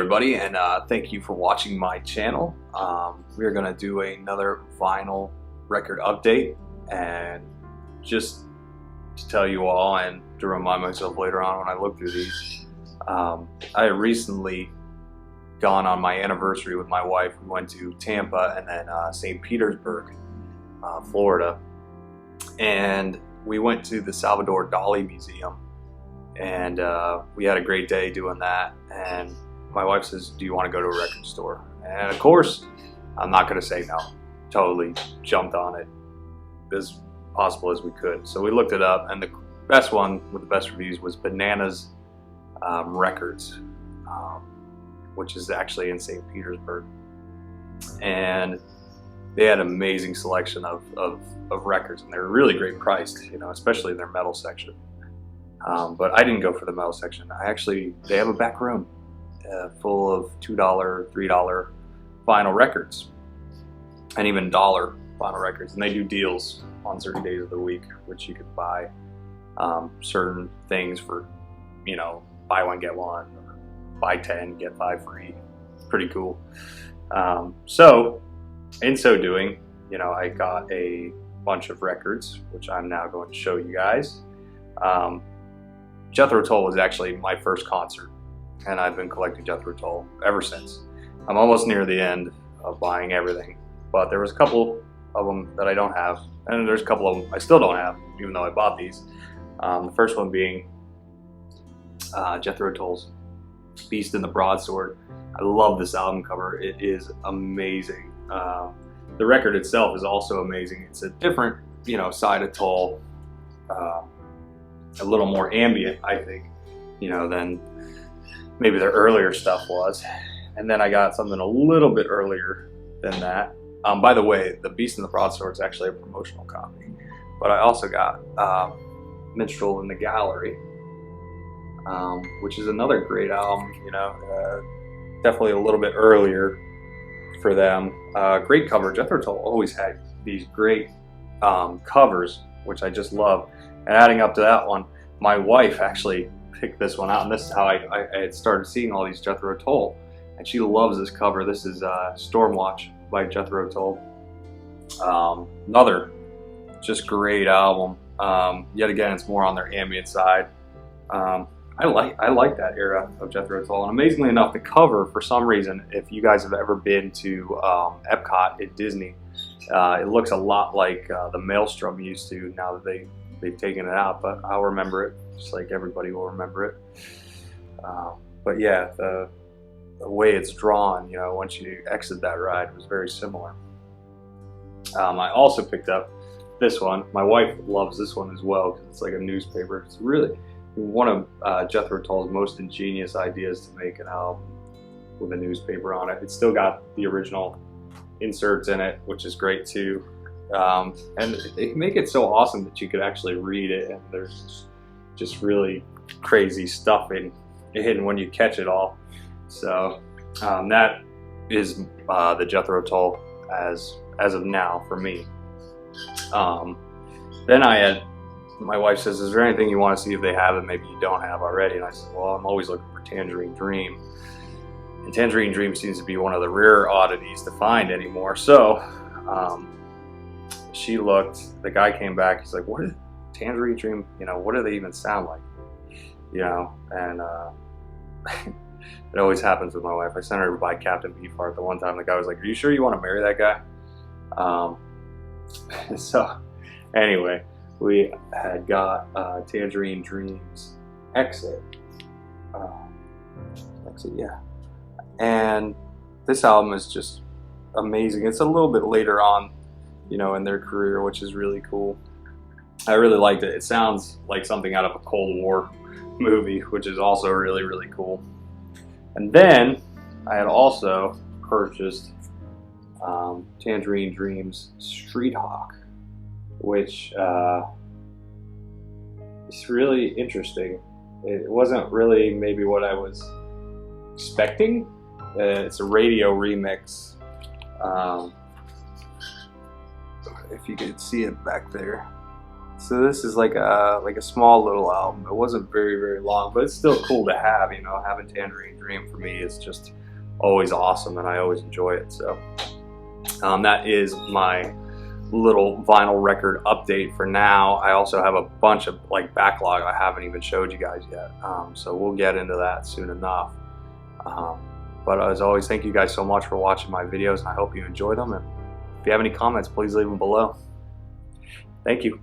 everybody, and thank you for watching my channel. We're going to do another vinyl record update, and just to tell you all and to remind myself later on when I look through these, I recently gone on my anniversary with my wife. We went to Tampa and then St. Petersburg, Florida, and we went to the Salvador Dali Museum, and we had a great day doing that. And my wife says, do you want to go to a record store? And of course, I'm not going to say no. Totally jumped on it as possible as we could. So we looked it up, and the best one with the best reviews was Bananas Records, which is actually in St. Petersburg. And they had an amazing selection of records, and they were really great priced, you know, especially in their metal section. But I didn't go for the metal section. They have a back room full of $2, $3 vinyl records, and even dollar vinyl records. And they do deals on certain days of the week, which you could buy certain things for, you know, buy one get one, or buy 10 get 5 free. Pretty cool. So in so doing, you know, I got a bunch of records, which I'm now going to show you guys. Jethro Tull was actually my first concert, and I've been collecting Jethro Tull ever since. I'm almost near the end of buying everything, but there was a couple of them that I don't have, and there's a couple of them I still don't have, even though I bought these. The first one being Jethro Tull's Beast in the Broadsword. I love this album cover. It is amazing. The record itself is also amazing. It's a different, you know, side of Tull, a little more ambient, I think, you know, than maybe their earlier stuff was. And then I got something a little bit earlier than that. By the way, the Beast in the Broadsword is actually a promotional copy, but I also got Minstrel in the Gallery, which is another great album, you know, definitely a little bit earlier for them. Great cover. Jethro Tull always had these great covers, which I just love. And adding up to that one, my wife actually picked this one out, and this is how I had started seeing all these Jethro Tull, and she loves this cover. This is Stormwatch by Jethro Tull. Another just great album. Yet again, it's more on their ambient side. I like that era of Jethro Tull, and amazingly enough, the cover, for some reason, if you guys have ever been to Epcot at Disney, it looks a lot like the Maelstrom used to. Now that they've taken it out, but I'll remember it, just like everybody will remember it. But yeah, the way it's drawn, you know, once you exit that ride, was very similar. I also picked up this one. My wife loves this one as well because it's like a newspaper. It's really one of Jethro Tull's most ingenious ideas to make an album with a newspaper on it. It's still got the original inserts in it, which is great too. And they make it so awesome that you could actually read it, and there's just really crazy stuff hidden when you catch it all. So that is the Jethro Tull as of now for me. Then my wife says, is there anything you want to see if they have it, maybe you don't have already? And I said, well, I'm always looking for Tangerine Dream. And Tangerine Dream seems to be one of the rare oddities to find anymore. So she looked, the guy came back, he's like, what is Tangerine Dream, you know, what do they even sound like? You know, and it always happens with my wife. I sent her to buy Captain Beefheart the one time. The guy was like, are you sure you want to marry that guy? So anyway, we had got Tangerine Dream's Exit, yeah. And this album is just amazing. It's a little bit later on, you know, in their career, which is really cool. I really liked it. It sounds like something out of a Cold War movie, which is also really, really cool. And then I had also purchased Tangerine Dream's Street Hawk, which is really interesting. It wasn't really maybe what I was expecting. It's a radio remix. If you could see it back there, So this is like a small little album. It wasn't very long, but it's still cool to have. You know, having Tangerine Dream for me is just always awesome, and I always enjoy it. So that is my little vinyl record update for now. I also have a bunch of like backlog I haven't even showed you guys yet. So we'll get into that soon enough. But as always, thank you guys so much for watching my videos, and I hope you enjoy them. And if you have any comments, please leave them below. Thank you.